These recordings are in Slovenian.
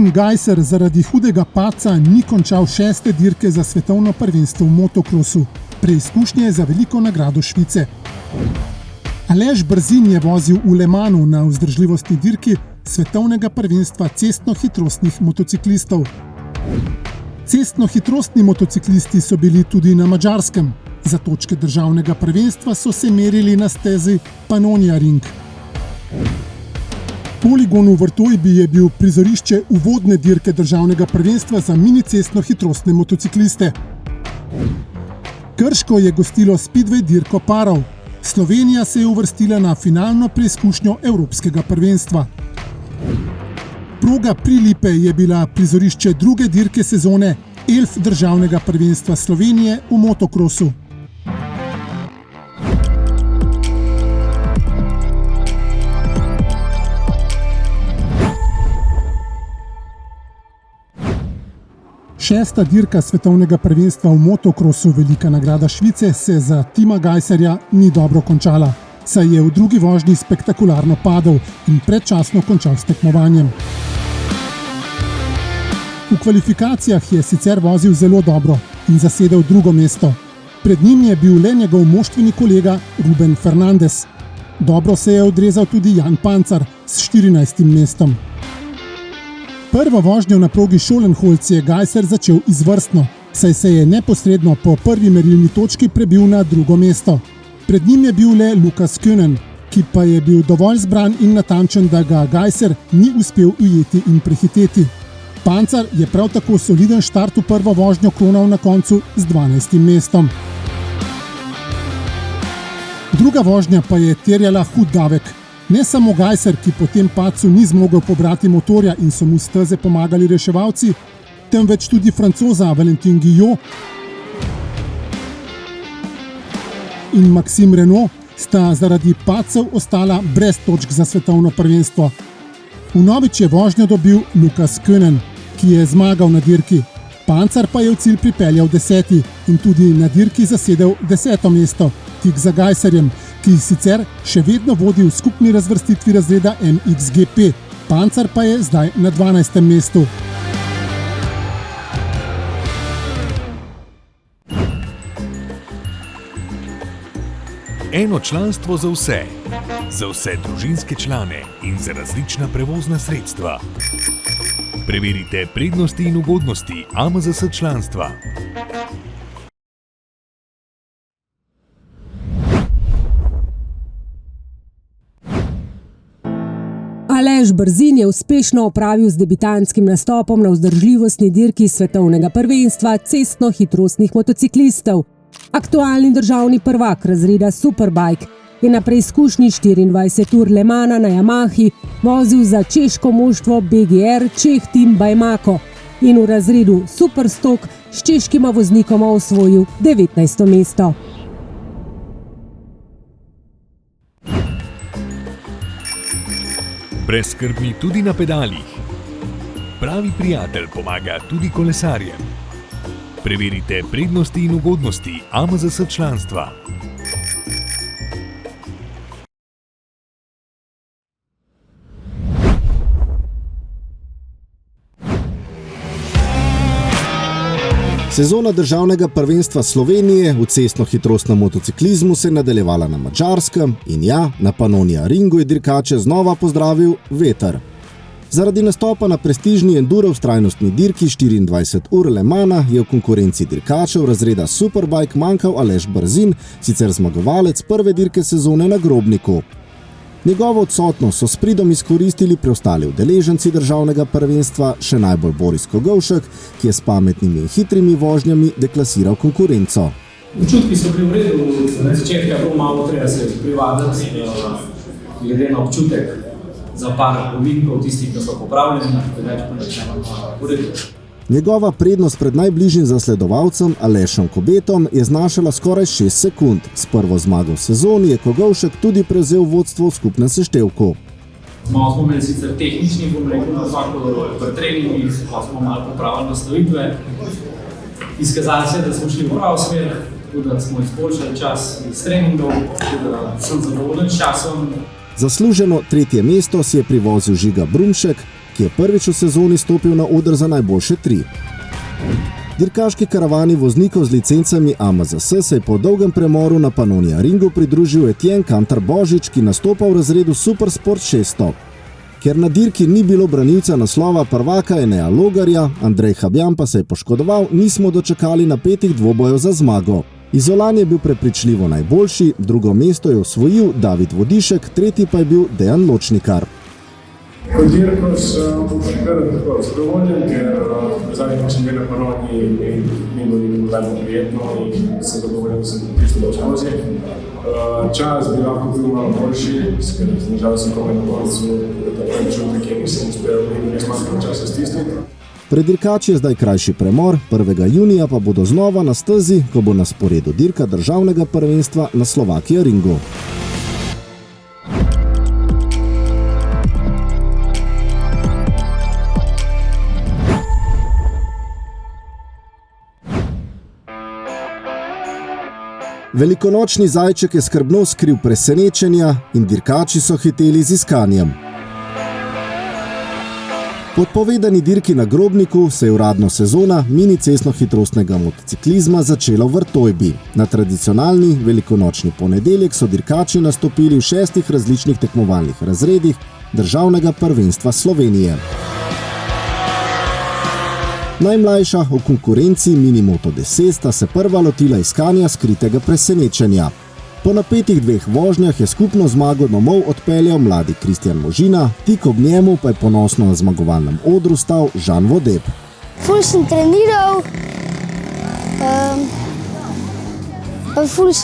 Tim Gajser zaradi hudega padca ni končal 6. dirke za svetovno prvenstvo v motokrosu, preizkušnje za veliko nagrado Švice. Aleš Brzin je vozil v Le Manu na vzdržljivostni dirki svetovnega prvenstva cestno-hitrostnih motociklistov. Cestno-hitrostni motociklisti so bili tudi na Madžarskem. Za točke državnega prvenstva so se merili na stezi Pannonia Ring. Poligon v Vrtojbi je bil prizorišče uvodne dirke državnega prvenstva za mini cestno-hitrostne motocikliste. Krško je gostilo speedway dirko parov. Slovenija se je uvrstila na finalno preizkušnjo evropskega prvenstva. Proga Prilipe je bila prizorišče druge dirke sezone Elf državnega prvenstva Slovenije v motokrosu. Šesta dirka svetovnega prvenstva v motokrosu Velika nagrada Švice se za Tima Gajserja ni dobro končala, saj je v drugi vožnji spektakularno padel in predčasno končal s tekmovanjem. V kvalifikacijah je sicer vozil zelo dobro in zasedel drugo mesto. Pred njim je bil le njegov moštveni kolega Ruben Fernandez. Dobro se je odrezal tudi Jan Pancar s 14. mestom. Prvo vožnjo na progi Scholenholz je Gajser začel izvrstno, saj se je neposredno po prvi merilni točki prebil na drugo mesto. Pred njim je bil le Lukas Könen, ki pa je bil dovolj zbran in natančen, da ga Gajser ni uspel ujeti in prehiteti. Pancar je prav tako soliden štart v prvo vožnjo kronal na koncu z 12. mestom. Druga vožnja pa je terjala hud davek. Ne samo Gajser, ki po tem padcu ni zmogel pobrati motorja in so mu steze pomagali reševalci, temveč tudi Francoza Valentin Guyot in Maxime Renaux sta zaradi padcev ostala brez točk za svetovno prvenstvo. Vnovič je vožnjo dobil Lukas Könen, ki je zmagal na dirki. Pancar pa je v cilj pripeljal 10. in tudi na dirki zasedel 10. mesto, tik za Gajserjem, ki sicer še vedno vodi v skupni razvrstitvi razreda MXGP. Pancar pa je zdaj na 12. mestu. Eno članstvo za vse družinske člane in za različna prevozna sredstva. Preverite prednosti in ugodnosti AMZS članstva. Aleš Brzin je uspešno opravil z debitantskim nastopom na vzdržljivostni dirki svetovnega prvenstva cestno-hitrostnih motociklistov. Aktualni državni prvak razreda Superbike je na preizkušnji 24 ur Le Mana na Yamahi vozil za češko moštvo BGR Čeh Team Bajmako in v razredu Superstock s češkima voznikoma osvojil 19. mesto. Brezskrbni tudi na pedalih. Pravi prijatelj pomaga tudi kolesarjem. Preverite prednosti in ugodnosti AMZS članstva. Sezona državnega prvenstva Slovenije v cestno-hitrostnem motociklizmu se je nadaljevala na Madžarskem in na Pannonia Ringu je dirkače znova pozdravil veter. Zaradi nastopa na prestižni enduro vztrajnostni dirki 24 ur Le Mana je v konkurenci dirkačev razreda Superbike manjkal Aleš Brzin, sicer zmagovalec prve dirke sezone na Grobniku. Njegovo odsotnost so s pridom izkoristili preostali udeleženci državnega prvenstva, še najbolj Boris Kogovšek, ki je s pametnimi in hitrimi vožnjami deklasiral konkurenco. Občutki so bili v redu, na začetku je bilo malo treba se privaditi, glede na občutek za par ovinkov tistih, ki so popravljeni, več pa načinamo v redu. Njegova prednost pred najbližjim zasledovalcem Alešem Kobetom je znašala skoraj 6 sekund. S prvo zmago v sezoni je Kogovšek tudi prevzel vodstvo v skupnem seštevku. Malo smo imeli sicer tehnični, pri treningih, pa smo malo popravili nastavitve. Izkazali se, da smo šli v prav smer, tako da smo izboljšali čas iz treningov, tako da sem zadovoljen s časom. Zasluženo tretje mesto si je privozil Žiga Brumšek, ki je prvič v sezoni stopil na oder za najboljše 3. Dirkaški karavani voznikov z licencami AMZS se je po dolgem premoru na Pannonia Ringu pridružil Etienne Cantar-Božič, ki nastopa v razredu Supersport 600. Ker na dirki ni bilo branilca naslova prvaka Enea Logarja, Andrej Habjan pa se je poškodoval, nismo dočakali napetih dvobojev za zmago. Izolan je bil prepričljivo najboljši, drugo mesto je osvojil David Vodišek, tretji pa je bil Dejan Ločnikar. Kot dirko sem kar zadovoljen, ker zadnjič sem bil na Pannoniji in ni bilo najbolj prijetno in sem zadovoljen, da sem prišel do skozi. Čas bi lahko bil malo boljši, ker žal sem komaj na koncu, da prvi čutek, kjer nisem uspel in ne smatram časa stisniti. Pred dirkači je zdaj krajši premor, 1. junija pa bodo znova na stezi, ko bo na sporedu dirka državnega prvenstva na Slovakia Ringu. Velikonočni zajček je skrbno skril presenečenja in dirkači so hiteli z iskanjem. Po odpovedani dirki na Grobniku se je uradno sezona mini cestno-hitrostnega motociklizma začela v Vrtojbi. Na tradicionalni velikonočni ponedeljek so dirkači nastopili v 6 različnih tekmovalnih razredih državnega prvenstva Slovenije. Najmlajša v konkurenci Mini Moto 10 sta se prva lotila iskanja skritega presenečenja. Po napetih 2 vožnjah je skupno zmago domov odpeljal mladi Kristjan Možina, tik ob njemu pa je ponosno na zmagovalnem odru stal Žan Vodeb. Ful sem treniral, pa ful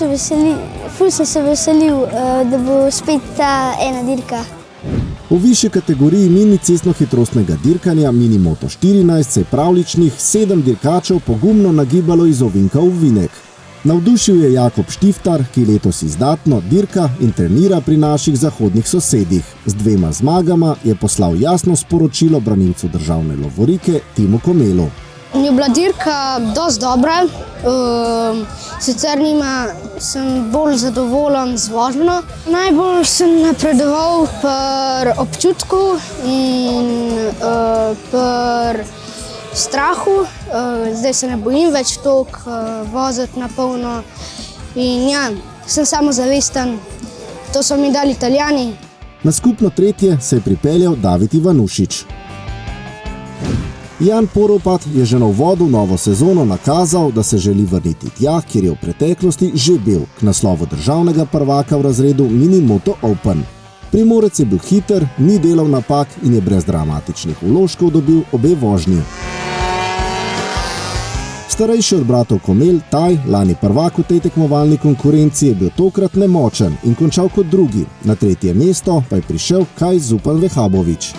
sem se veselil, da bo spet ta ena dirka. V višji kategoriji mini cestno-hitrostnega dirkanja Mini Moto 14 se je pravličnih 7 dirkačev pogumno nagibalo iz ovinka v ovinek. Navdušil je Jakob Štiftar, ki letos izdatno dirka in trenira pri naših zahodnih sosedih. Z 2 zmagama je poslal jasno sporočilo branilcu državne lovorike Timu Komelu. Je bila dirka dosti dobra, sicer sem bolj zadovoljen z vožnjo. Najbolj sem napredoval pri občutku in pri strahu. Zdaj se ne bojim več toliko voziti na polno in ja, sem samozavesten. To so mi dali Italijani. Na skupno 3. se je pripeljal David Ivanušič. Jan Poropat je že na uvodu v novo sezono nakazal, da se želi vrniti tja, kjer je v preteklosti že bil, k naslovu državnega prvaka v razredu Mini Moto Open. Primorec je bil hiter, ni delal napak in je brez dramatičnih vložkov dobil obe vožnji. Starejši od bratov Komel, Taj, lani prvak v tej tekmovalni konkurenci, je bil tokrat nemočen in končal kot drugi. Na 3. mesto pa je prišel Kaj Zupan Vehabovič.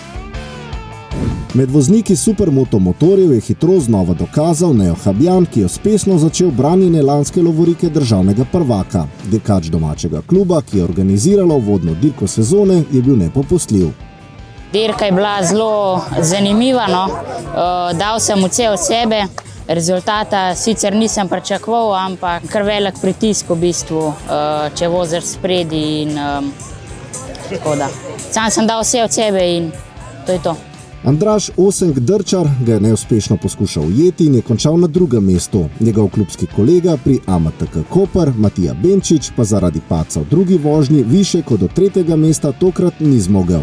Med vozniki supermoto motorjev je hitrost znova dokazal Neo Habjan, ki je uspešno začel branjenje lanske lovorike državnega prvaka. Dirkač domačega kluba, ki je organizirala uvodno dirko sezone, je bil nepopustljiv. Dirka je bila zelo zanimiva, dal sem vse od sebe. Rezultata sicer nisem pričakoval, ampak kar velik pritisk v bistvu, če voziš spredi in tako da. Sam sem dal vse od sebe in to je to. Andraž Osenk Drčar ga je neuspešno poskušal ujeti in je končal na 2. mestu. Njegov klubski kolega pri AMTK Koper, Matija Benčič, pa zaradi padca v drugi vožnji više kot do 3. mesta tokrat ni zmogel.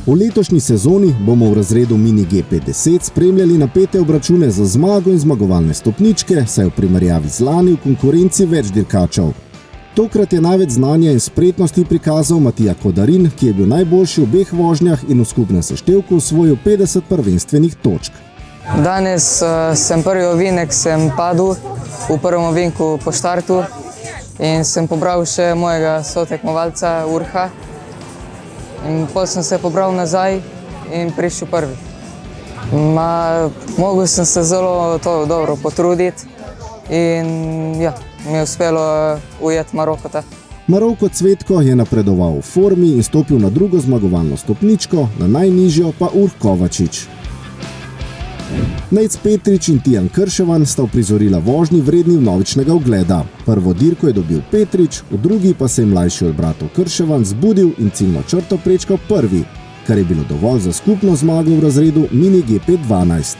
V letošnji sezoni bomo v razredu Mini GP10 spremljali napete obračune za zmago in zmagovalne stopničke, saj v primerjavi z lani v konkurenci več dirkačev. Tokrat je največ znanja in spretnosti prikazal Matija Kodarin, ki je bil najboljši v obeh vožnjah in v skupnem seštevku osvojil 50 prvenstvenih točk. Danes sem prvi ovinek padel v prvem ovinku po štartu in sem pobral še mojega sotekmovalca Urha. In potem sem se pobral nazaj in prišel prvi. Mogel sem se zelo dobro potruditi in ja, mi je uspelo ujeti Marokota. Maroko Cvetko je napredoval v formi in stopil na 2. zmagovalno stopničko, na najnižjo pa Urh Kovačič. Nejc Petrič in Tijan Krševan sta uprizorila vožnji vredni vnovičnega ogleda. Prvo dirko je dobil Petrič, v drugi pa se je mlajši od bratov Krševan zbudil in ciljno črto prečkal prvi, kar je bilo dovolj za skupno zmago v razredu Mini GP12.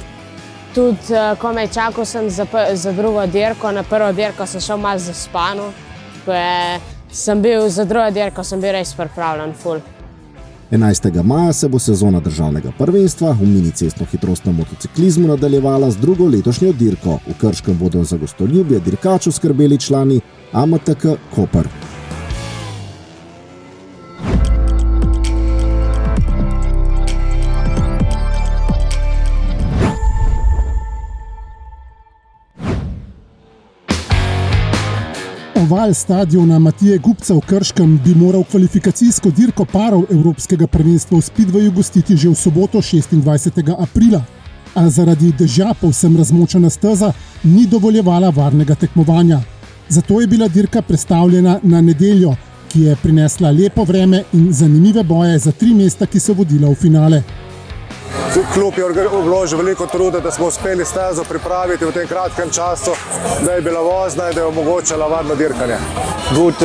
Tudi komaj čakal sem za drugo dirko, na prvo dirko sem šel malo zaspano, za drugo dirko sem bil res pripravljen, ful. 11. maja se bo sezona državnega prvenstva v mini cestno-hitrostnem motociklizmu nadaljevala z drugo letošnjo dirko. V Krškem bodo za gostoljubje dirkačev skrbeli člani AMTK Koper. Oval stadiona Matije Gubca v Krškem bi moral kvalifikacijsko dirko parov Evropskega prvenstva v Speedwayu gostiti že v soboto 26. aprila, a zaradi dežja povsem razmočena steza ni dovoljevala varnega tekmovanja. Zato je bila dirka prestavljena na nedeljo, ki je prinesla lepo vreme in zanimive boje za 3 mesta, ki so vodila v finale. Klub je vložil veliko truda, da smo uspeli stezo pripraviti v tem kratkem času, da je bila vozna in da je omogočala varno dirkanje. Good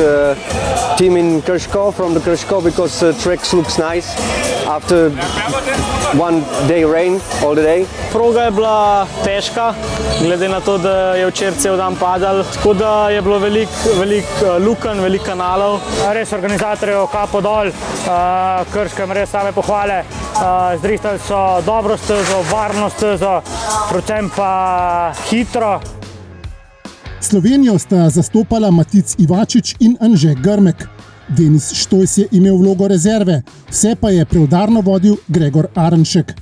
team in Krško, from the Krško, because tracks looks nice after one day rain all the day. Proga je bila težka, glede na to, da je včeraj cel dan padal, tako da je bilo veliko lukenj, veliko kanalov. Res organizatorjev kapo dol, Krškem res same pohvale. Zrihtali so dobro stezo, varno stezo, predvsem pa hitro. Slovenijo sta zastopala Matic Ivačič in Anže Grmek. Denis Štojs je imel vlogo rezerve, vse pa je preudarno vodil Gregor Arenšek.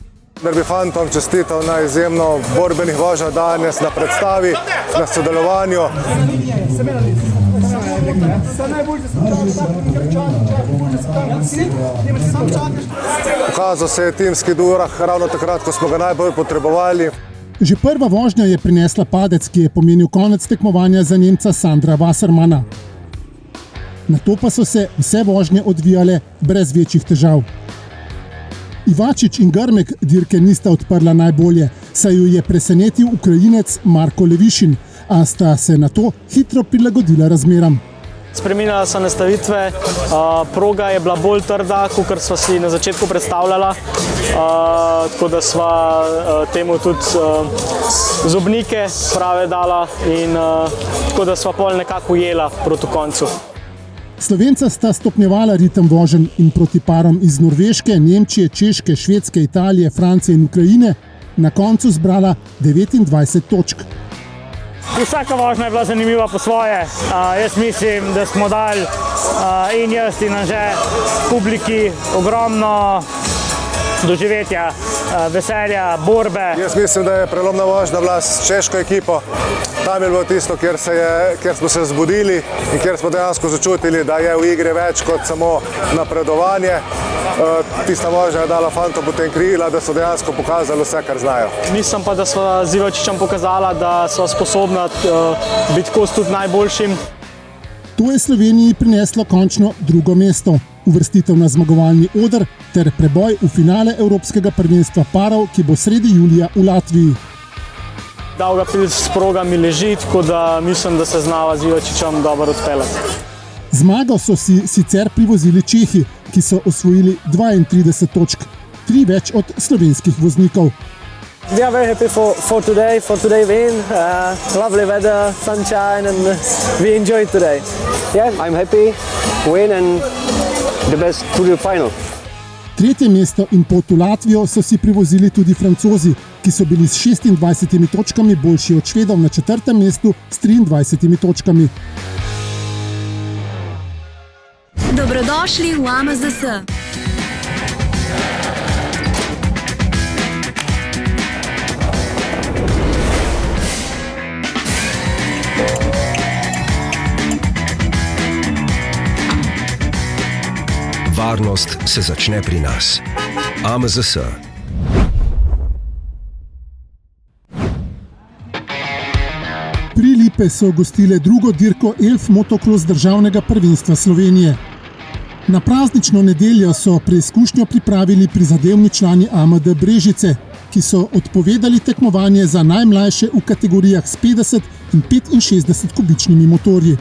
Da bi fantom čestital na izjemno borbenih vožnjah danes, na predstavi, na sodelovanju. Pokazal se je timski duh ravno takrat, ko smo ga najbolj potrebovali. Že prva vožnja je prinesla padec, ki je pomenil konec tekmovanja za Nemca Sandra Wassermana. Nato pa so se vse vožnje odvijale brez večjih težav. Ivačič in Grmek dirke nista odprla najbolje, saj ju je presenetil Ukrajinec Marko Levišin, a sta se nato hitro prilagodila razmeram. Spreminjala so nastavitve, proga je bila bolj trda, kot sva si na začetku predstavljala, tako da sva temu tudi zobnike prave dala in tako da sva pol nekako ujela proti koncu. Slovenca sta stopnjevala ritem voženj in proti parom iz Norveške, Nemčije, Češke, Švedske, Italije, Francije in Ukrajine na koncu zbrala 29 točk. Vsaka vožnja je bila zanimiva po svoje. Jaz mislim, da smo dali in jaz in Anže publiki ogromno doživetja, veselja, borbe. Jaz mislim, da je prelomna vožnja bila s češko ekipo. Tam je bilo tisto, kjer smo se zbudili in kjer smo dejansko začutili, da je v igri več kot samo napredovanje. Tista vožnja je dala fantom potem krila, da so dejansko pokazali vse, kar znajo. Mislim pa, da sva z Ivačičem pokazala, da sva sposobna biti kos tudi najboljšim. To je Sloveniji prineslo končno drugo mesto, uvrstitev na zmagovalni oder ter preboj v finale Evropskega prvenstva parov, ki bo sredi julija v Latviji. Dolga pils s progami leži, tako da mislim, da se znava z Ivačičem dobro odpeljati. Zmago so si sicer privozili Čehi, ki so osvojili 32 točk, 3 več od slovenskih voznikov. We are very happy for today win. Lovely weather, sunshine, and we enjoy today. Yeah, I'm happy win and the best to the final. Tretje mesto in pot v Latvijo so si privozili tudi Francozi, ki so bili s 26 točkami boljši od Švedov na 4. mestu s 23 točkami. Dobrodošli v AMZS. Varnost se začne pri nas. AMZS. Prilipe so gostile drugo dirko Elf Motocross državnega prvenstva Slovenije. Na praznično nedeljo so preizkušnjo pripravili prizadevni člani AMD Brežice. ki so odpovedali tekmovanje za najmlajše v kategorijah s 50 in 65 kubičnimi motorji.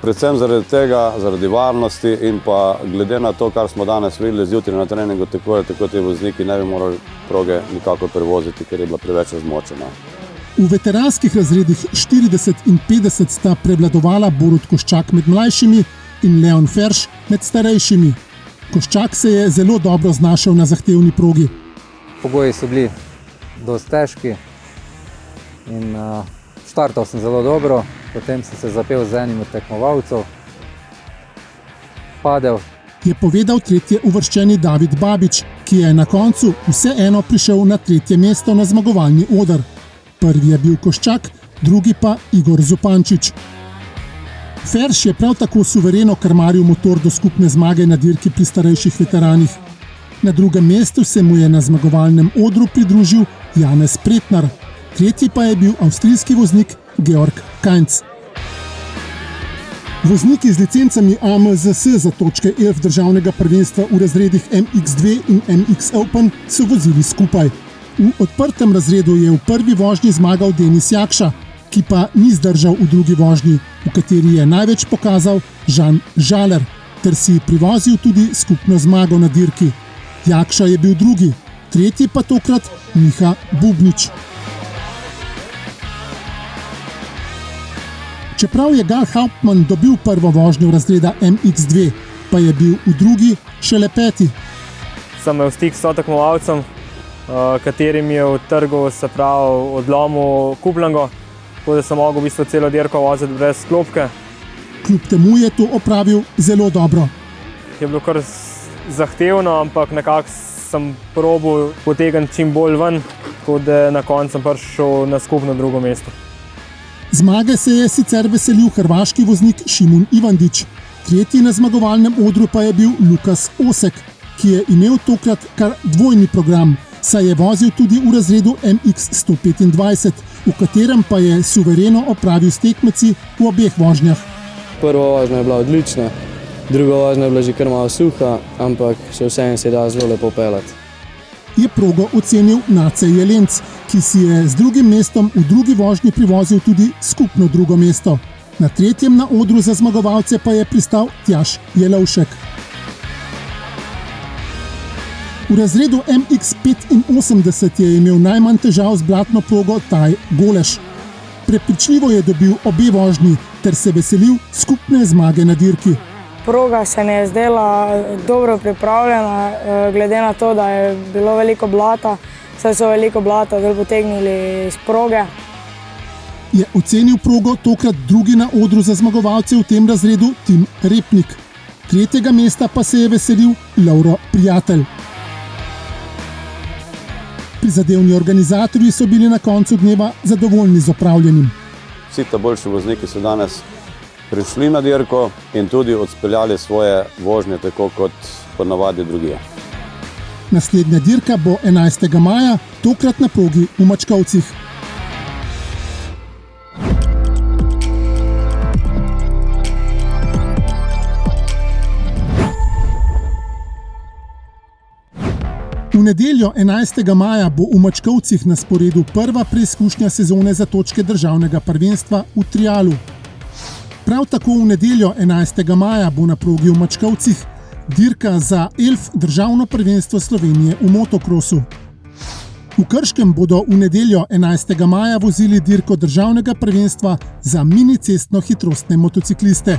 Predvsem zaradi tega, zaradi varnosti in pa glede na to, kar smo danes videli zjutraj na treningu, tako te vozniki ne bi morali proge nikako prevoziti, ker je bila preveč razmočena. V veteranskih razredih 40 in 50 sta prevladovala Borut Koščak med mlajšimi in Leon Ferš med starejšimi. Koščak se je zelo dobro znašel na zahtevni progi. Pogoji so bili dosti težki in štartal sem zelo dobro, potem sem se zapel z enim od tekmovalcev, padel. Je povedal tretje uvrščeni David Babič, ki je na koncu vseeno prišel na tretje mesto na zmagovalni oder. Prvi je bil Koščak, drugi pa Igor Zupančič. Ferš je prav tako suvereno krmaril motor do skupne zmage na dirki pri starejših veteranih. Na drugem mestu se mu je na zmagovalnem odru pridružil Janez Pretnar, tretji pa je bil avstrijski voznik Georg Kainz. Vozniki z licencami AMZS za točke ELF državnega prvenstva v razredih MX2 in MX Open so vozili skupaj. V odprtem razredu je v prvi vožnji zmagal Denis Jakša, ki pa ni zdržal v drugi vožnji, v kateri je največ pokazal Žan Žaler, ter si privozil tudi skupno zmago na dirki. Jakša je bil drugi, tretji pa tokrat Miha Bubnič. Čeprav je Gal Hauptmann dobil prvo vožnjo razreda MX2, pa je bil v drugi šele peti. Sem imel stik s tekmovalcem, katerim je v trgu, se pravi, odlomil kuplango, tako da sem mogel v bistvu celo dirko voziti brez klopke. Kljub temu je to opravil zelo dobro. Je bilo kar zahtevno, ampak nekako sem probal potegniti čim bolj ven, tako da na koncu sem prišel na skupno drugo mesto. Zmage se je sicer veselil hrvaški voznik Šimun Ivandić, tretji na zmagovalnem odru pa je bil Lukas Osek, ki je imel tokrat kar dvojni program, saj je vozil tudi v razredu MX125, v katerem pa je suvereno opravil s tekmeci v obeh vožnjah. Prva vožnja je bila odlična, druga vožnja je bila že kar malo suha, ampak še vseeno se je dalo zelo lepo peljati. Je progo ocenil Nace Jelenc, ki si je z drugim mestom v drugi vožnji privozil tudi skupno drugo mesto. Na tretjem na odru za zmagovalce pa je pristal Tjaž Jelovšek. V razredu MX85 je imel najmanj težav z blatno progo Taj Goleš. Prepričljivo je dobil obe vožnji ter se veselil skupne zmage na dirki. Proga se mi je zdela dobro pripravljena, glede na to, da je bilo veliko blata, saj so veliko blata dol potegnili iz proge. Je ocenil progo tokrat drugi na odru za zmagovalce v tem razredu Tim Repnik. Tretjega mesta pa se je veselil Lovro Prijatelj. Prizadevni organizatorji so bili na koncu dneva zadovoljni z opravljenim. Vsi ta boljši vozniki so danes prišli na dirko in tudi odspeljali svoje vožnje tako kot ponavadi drugje. Naslednja dirka bo 11. maja, tokrat na progi v Mačkovcih. V nedeljo 11. maja bo v Mačkovcih na sporedu prva preizkušnja sezone za točke državnega prvenstva v trialu. Prav tako v nedeljo 11. maja bo na progi v Mačkovcih dirka za ELF državno prvenstvo Slovenije v motokrosu. V Krškem bodo v nedeljo 11. maja vozili dirko državnega prvenstva za mini cestno hitrostne motocikliste.